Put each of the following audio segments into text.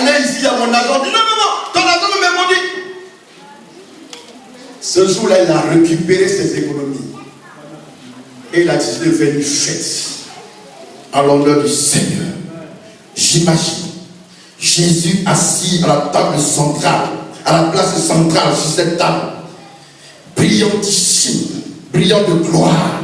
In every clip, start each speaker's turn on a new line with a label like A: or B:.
A: allez ici à mon agent. Dit non, non, non, ton agent ne m'a pas dit. Ce jour-là, il a récupéré ses économies. Et il a décidé de faire une fête à l'honneur du Seigneur. J'imagine Jésus assis à la table centrale, à la place centrale sur cette table, brillantissime, brillant de gloire.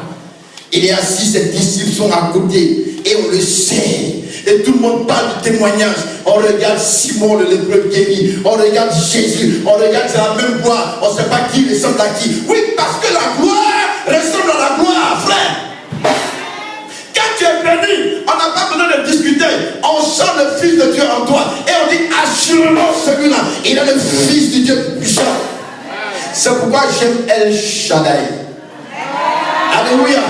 A: Il est assis, ses disciples sont à côté, et on le sait. Et tout le monde parle du témoignage. On regarde Simon le lépreux guéri, on regarde Jésus, on regarde, c'est la même gloire. On ne sait pas qui ressemble à qui. Oui, parce que la gloire ressemble à la gloire, frère. Quand tu es béni, on n'a pas besoin de discuter. On sent le Fils de Dieu en toi. Et on dit, assurément celui-là, il est le Fils de Dieu puissant. C'est pourquoi j'aime El Shaddai. Alléluia.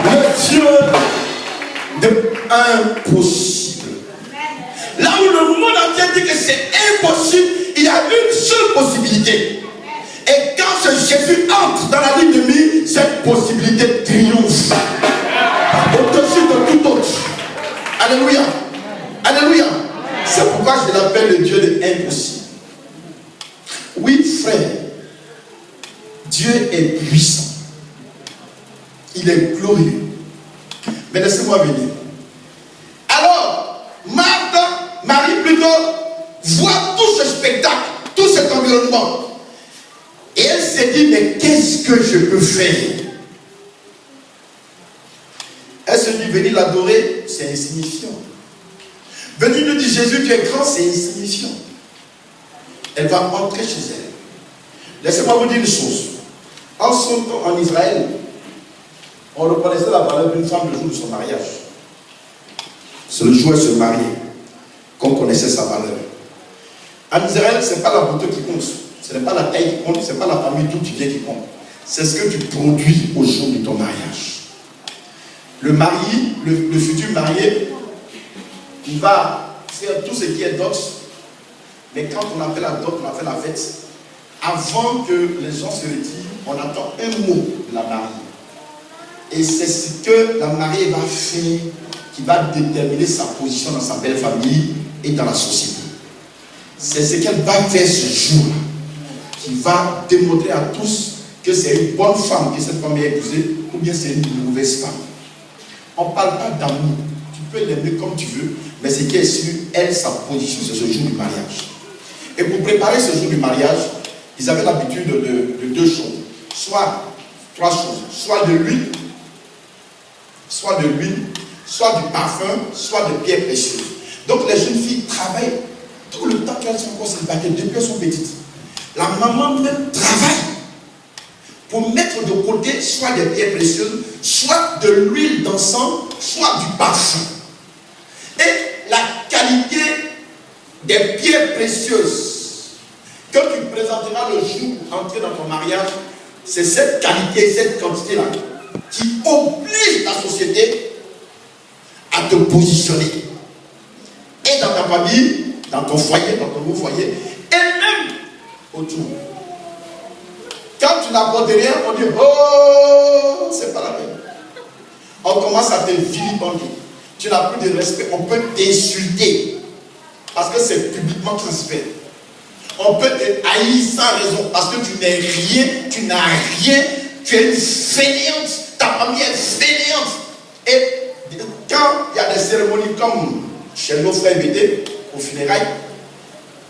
A: Le Dieu de impossible. Là où le monde entier dit que c'est impossible, il y a une seule possibilité. Et quand ce Jésus entre dans la ligne de mire, cette possibilité triomphe au-dessus de tout autre. Alléluia. Alléluia. C'est pourquoi je l'appelle le Dieu de l'impossible. Oui, frère, Dieu est puissant. Il est glorieux. Mais laissez-moi venir. Alors, Marie plutôt, voit tout ce spectacle, tout cet environnement. Et elle s'est dit, mais qu'est-ce que je peux faire? Elle se dit, venir l'adorer, c'est insignifiant. Venir nous dire, Jésus, tu es grand, c'est insignifiant. Elle va entrer chez elle. Laissez-moi vous dire une chose. En son temps, en Israël, on reconnaissait la valeur d'une femme le jour de son mariage. C'est le jour où elle se mariait qu'on connaissait sa valeur. En Israël, ce n'est pas la beauté qui compte. Ce n'est pas la taille qui compte. Ce n'est pas la famille d'où tu viens qui compte. C'est ce que tu produis au jour de ton mariage. Le marié, le futur marié, il va faire tout ce qui est dot. Mais quand on a fait la dot, on a fait la fête, avant que les gens se retirent, on attend un mot de la mariée. Et c'est ce que la mariée va faire qui va déterminer sa position dans sa belle famille et dans la société. C'est ce qu'elle va faire ce jour-là qui va démontrer à tous que c'est une bonne femme que cette femme est épousée ou bien c'est une mauvaise femme. On ne parle pas d'amour. Tu peux l'aimer comme tu veux, mais ce qui est sûr, elle, sa position, c'est ce jour du mariage. Et pour préparer ce jour du mariage, ils avaient l'habitude de deux choses. Soit trois choses. Soit de l'huile, soit du parfum, soit de pierres précieuses. Donc les jeunes filles travaillent tout le temps qu'elles sont encore célibataires, depuis qu'elles sont petites. La maman même travaille pour mettre de côté soit des pierres précieuses, soit de l'huile d'encens, soit du parfum. Et la qualité des pierres précieuses que tu présenteras le jour pour entrer dans ton mariage, c'est cette qualité, cette quantité-là qui oblige la société à te positionner. Et dans ta famille, dans ton foyer, dans ton nouveau foyer, et même autour. Quand tu n'apportes rien, on dit oh, c'est pas la peine. On commence à te vilipender. Tu n'as plus de respect. On peut t'insulter parce que c'est publiquement transféré. On peut te haïr sans raison parce que tu n'es rien, tu n'as rien, tu es une fainéante, ta famille est fainéante. Et quand il y a des cérémonies comme chez nos frères BD, au funérailles,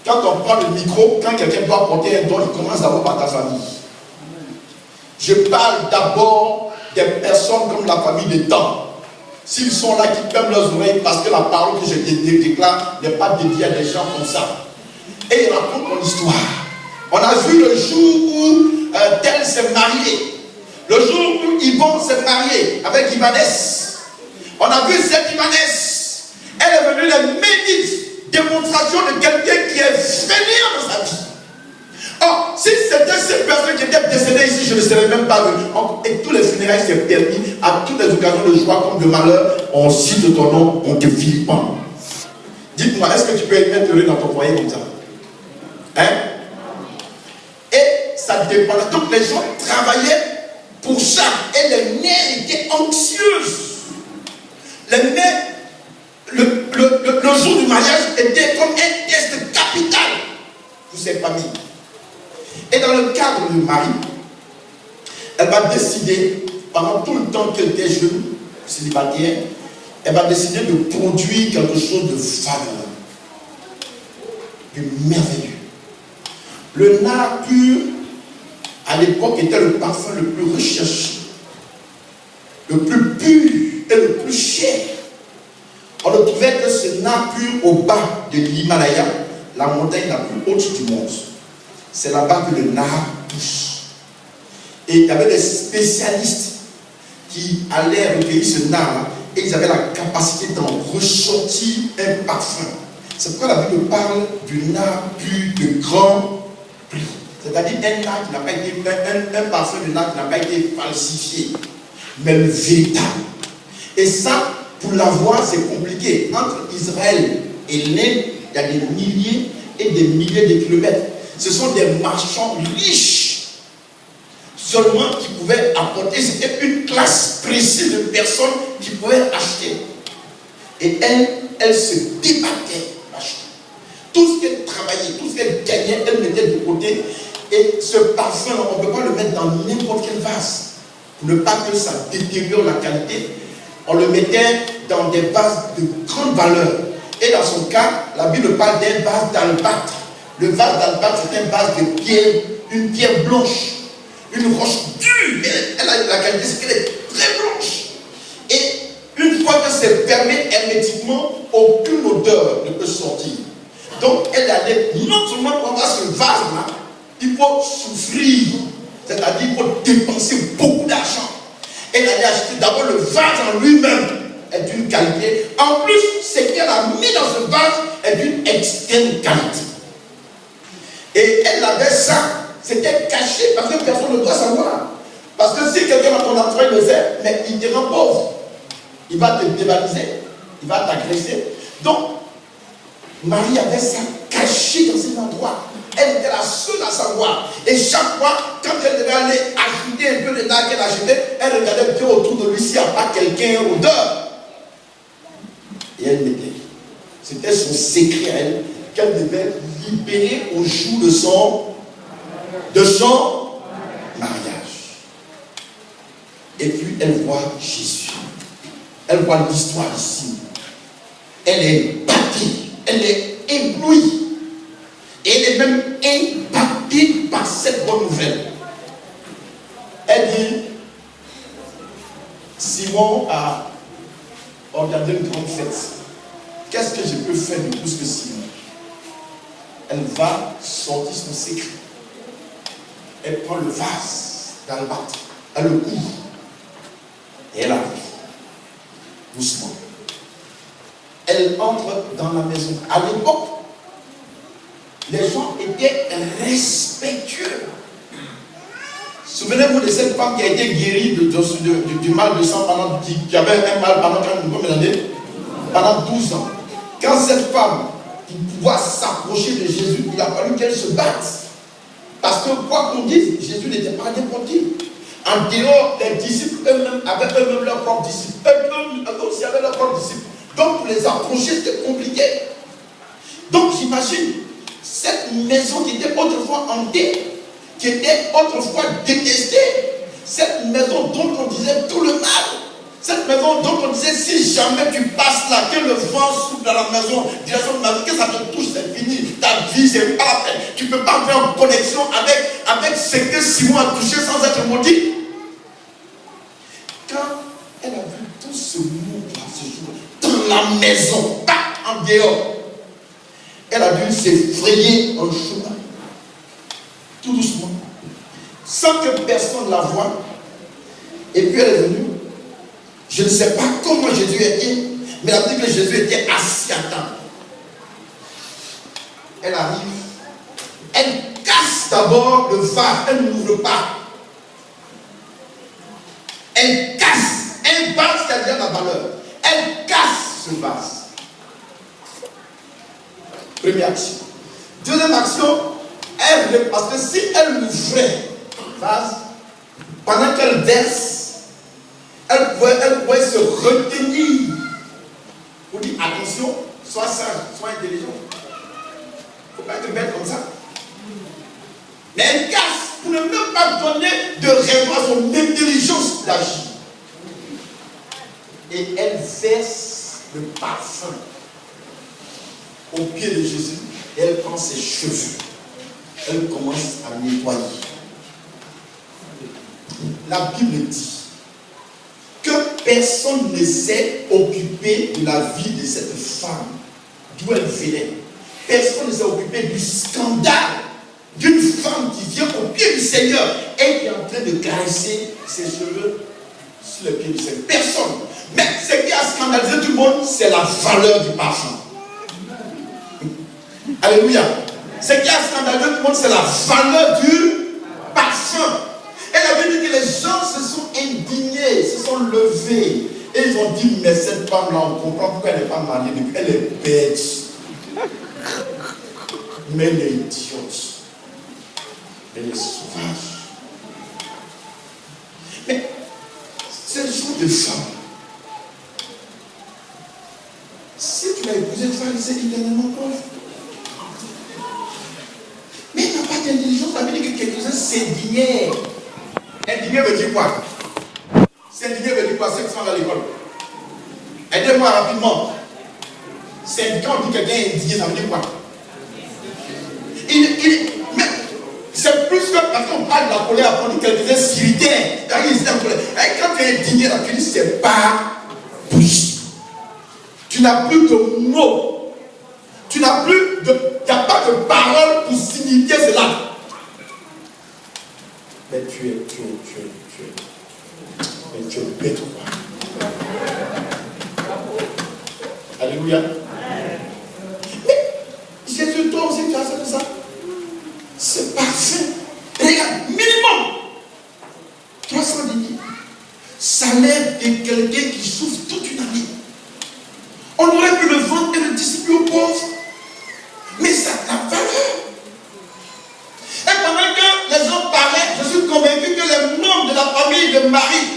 A: quand on prend le micro, quand quelqu'un doit porter un don, il commence d'abord par ta famille. Je parle d'abord des personnes comme la famille des temps. S'ils sont là, qui ferment leurs oreilles parce que la parole que je déclare n'est pas dédiée à des gens comme ça. Et il raconte mon histoire. On a vu le jour où tel s'est marié. Le jour où Yvon s'est marié avec Ibanez. On a vu cette Ibanez. Elle est venue les méditer démonstration de quelqu'un qui est fainéant dans sa vie. Or, si c'était cette personne qui était décédée ici, je ne serais même pas venu. Et tous les funérailles s'est permis, à toutes les occasions de joie comme de malheur, on cite ton nom, on te vilipende. Dites-moi, est-ce que tu peux être heureux dans ton foyer comme ça? Hein? Et ça dépendait. Donc les gens travaillaient pour ça. Et les mères étaient anxieuses. Les mères, le jour du mariage était comme un test de Marie, elle va décider, pendant tout le temps qu'elle était jeune, célibataire, elle va décider de produire quelque chose de fabuleux, de merveilleux. Le nard pur, à l'époque, était le parfum le plus recherché, le plus pur et le plus cher. On ne trouvait que ce nard pur au bas de l'Himalaya, la montagne la plus haute du monde. C'est là-bas que le nard pousse. Et il y avait des spécialistes qui allaient recueillir ce nard et ils avaient la capacité d'en ressortir un parfum. C'est pourquoi la Bible parle du nard pur de grand prix. C'est-à-dire un nard qui n'a pas été, un parfum de nard qui n'a pas été falsifié, mais le véritable. Et ça, pour l'avoir, c'est compliqué. Entre Israël et l'Inde, il y a des milliers et des milliers de kilomètres. Ce sont des marchands riches seulement qui pouvaient apporter. C'était une classe précise de personnes qui pouvaient acheter. Et elle se débattait pour acheter. Tout ce qu'elle travaillait, tout ce qu'elle gagnait, elle mettait de côté. Et ce parfum, on ne peut pas le mettre dans n'importe quel vase. Pour ne pas que ça détériore la qualité, on le mettait dans des vases de grande valeur. Et dans son cas, la Bible parle d'un vase d'albâtre. Le vase d'albâtre, c'est un vase de pierre, une pierre blanche, une roche dure. Mais elle a la qualité, c'est qu'elle est très blanche. Et une fois que c'est fermé hermétiquement, aucune odeur ne peut sortir. Donc elle allait, non seulement pour avoir ce vase-là, il faut souffrir. C'est-à-dire qu'il faut dépenser beaucoup d'argent. Elle allait acheter d'abord le vase en lui-même est d'une qualité. En plus, ce qu'elle a mis dans ce vase est d'une extrême qualité. Et elle avait ça, c'était caché parce que personne ne doit savoir. Parce que si quelqu'un dans ton entourage le sait, mais il te rend pauvre. Il va te dévaliser, il va t'agresser. Donc, Marie avait ça caché dans un endroit. Elle était la seule à savoir. Et chaque fois, quand elle devait aller ajouter un peu de nard qu'elle achetait, elle regardait bien autour de lui s'il n'y a pas quelqu'un odeur. Et elle mettait. C'était son secret à elle qu'elle devait libérer au jour de son mariage. Et puis elle voit Jésus. Elle voit l'histoire ici. Elle est bâtie. Elle est éblouie. Et elle est même impactée par cette bonne nouvelle. Elle dit, Simon a organisé une grande fête. Qu'est-ce que je peux faire de plus que Simon? Elle va sortir son secret. Elle prend le vase d'albâtre. Elle le couvre. Et elle arrive. Doucement. Elle entre dans la maison. À l'époque, les gens étaient respectueux. Souvenez-vous de cette femme qui a été guérie du mal de sang qui avait un mal pendant 12 ans. Quand cette femme, pour pouvoir s'approcher de Jésus, il a fallu qu'elle se batte. Parce que quoi qu'on dise, Jésus n'était pas n'importe qui. En dehors, les disciples eux-mêmes avaient eux-mêmes leurs propres disciples. Eux aussi avaient leurs propres disciples. Donc pour les approcher, c'était compliqué. Donc j'imagine, cette maison qui était autrefois hantée, qui était autrefois détestée, cette maison dont on disait tout le mal, cette maison dont on disait si jamais tu passes là, que le vent souffle dans la maison, direction de ma vie, que ça te touche, c'est fini, ta vie c'est pas la peine, tu ne peux pas faire en connexion avec ce que Simon a touché sans être maudit. Quand elle a vu tout ce monde-là, ce jour, dans la maison, pas en dehors, elle a dû s'effrayer en chemin, tout doucement, sans que personne la voie. Et puis elle est venue. Je ne sais pas comment Jésus était, mais elle a dit que Jésus était assis à table. Elle arrive, elle casse d'abord le vase, elle n'ouvre pas. Elle casse, elle vase qui a déjà la valeur. Elle casse ce vase. Première action. Deuxième action, parce que si elle l'ouvrait, vase, pendant qu'elle verse, elle pouvait se retenir. Pour dire attention, sois sage, sois intelligent. Il ne faut pas être bête comme ça. Mais elle casse pour ne même pas donner de raison à son intelligence d'agir. Et elle verse le parfum au pied de Jésus. Et elle prend ses cheveux. Elle commence à nettoyer. La Bible dit que personne ne s'est occupé de la vie de cette femme, d'où elle venait. Personne ne s'est occupé du scandale d'une femme qui vient au pied du Seigneur et qui est en train de caresser ses cheveux sur le pied du Seigneur. Personne. Mais ce qui a scandalisé tout le monde, c'est la valeur du parfum. Alléluia. Ce qui a scandalisé tout le monde, c'est la valeur du parfum. Et la Bible dit que les gens se sont indignés, se sont levés. Et ils ont dit, mais cette femme-là, on comprend pourquoi elle n'est pas mariée. Elle est bête. Mais elle est idiote. Elle est sauvage. Mais c'est le genre de femme. Si tu l'as épousé, tu vas laisser éternellement pauvre. Mais il n'a pas d'intelligence. Ça veut dire que quelques-uns s'indignaient. Indigné veut dire quoi? S'indigner veut dire quoi? Ceux qui sont à l'école. Aidez-moi rapidement. Syndicat, on dit quelqu'un est indigné, ça veut dire quoi? Mais c'est plus que parce qu'on parle de la colère après de quelques-uns s'irritaient. Et quand tu es indigné, là, tu dis c'est pas possible. Tu n'as plus de mots. Tu n'as plus de. Il n'y a pas de parole pour signifier cela. Mais tu es bête ou pas? Alléluia. Mais Jésus, toi aussi, tu as fait ça. C'est parfait. Regarde, minimum 310 000. Salaire de quelqu'un qui souffre toute une année. On aurait pu le vendre et le distribuer aux pauvres. Mais ça n'a pas valeur. Et pendant que les gens parlaient, je suis convaincu que les membres de la famille de Marie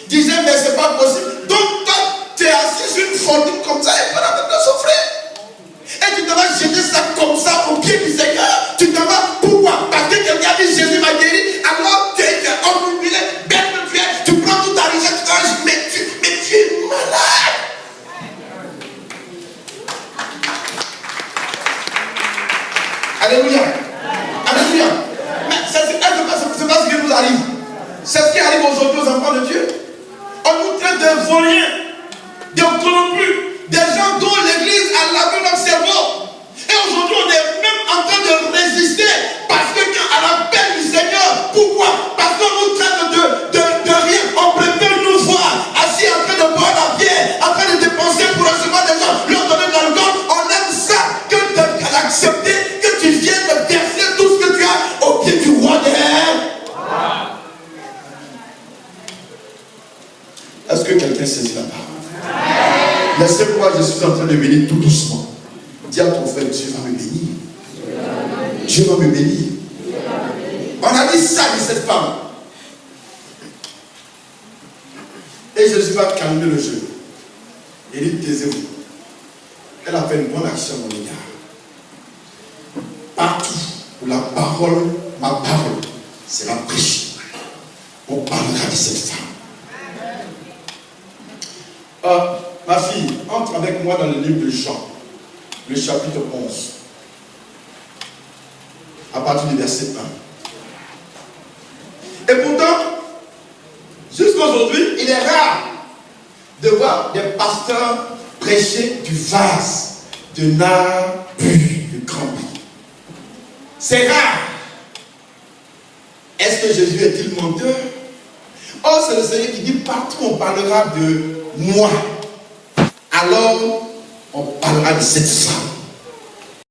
A: disaient, mais c'est pas possible. Donc toi, tu es assis sur une fortune comme ça et tu vas même souffrir. Et tu te vas jeter ça comme ça au pied du Seigneur. Tu te vas, pourquoi? Parce que quelqu'un a dit Jésus m'a guéri, alors tu es omnibulé, bête de Dieu, tu prends toute ta richesse, tu te dis, mais tu es malade. Alléluia. Alléluia. Mais c'est pas ce qui nous arrive. C'est ce qui arrive aujourd'hui aux enfants de Dieu. On nous traite de voliens, de corrompus, des gens dont l'Église a lavé notre cerveau. Et aujourd'hui, on est même en train de résister parce que quand à l'appel du Seigneur, pourquoi? Parce qu'on nous traite de rien. On préfère nous voir assis en train de boire la bière, en train de dépenser pour recevoir des gens, leur donner de l'argent. On aime ça que d'accepter que tu viennes de verser tout ce que tu as au pied du roi des airs. Est-ce que quelqu'un saisit la parole? Laissez-moi, je suis en train de bénir tout doucement. Dis à ton frère, Dieu va me bénir. Dieu va me bénir. On a dit ça de cette femme. Et Jésus va calmer le jeu. Il dit, taisez-vous. Elle a fait une bonne action à mon égard. Partout où la parole, ma parole, sera prêchée, on parlera de cette femme. Ma fille, entre avec moi dans le livre de Jean, le chapitre 11, à partir du verset 1. Et pourtant, jusqu'à aujourd'hui, il est rare de voir des pasteurs prêcher du vase de nard pur, de grand prix. C'est rare. Est-ce que Jésus est-il menteur? Oh, c'est le Seigneur qui dit partout on parlera de moi. Alors, on parlera de cette femme.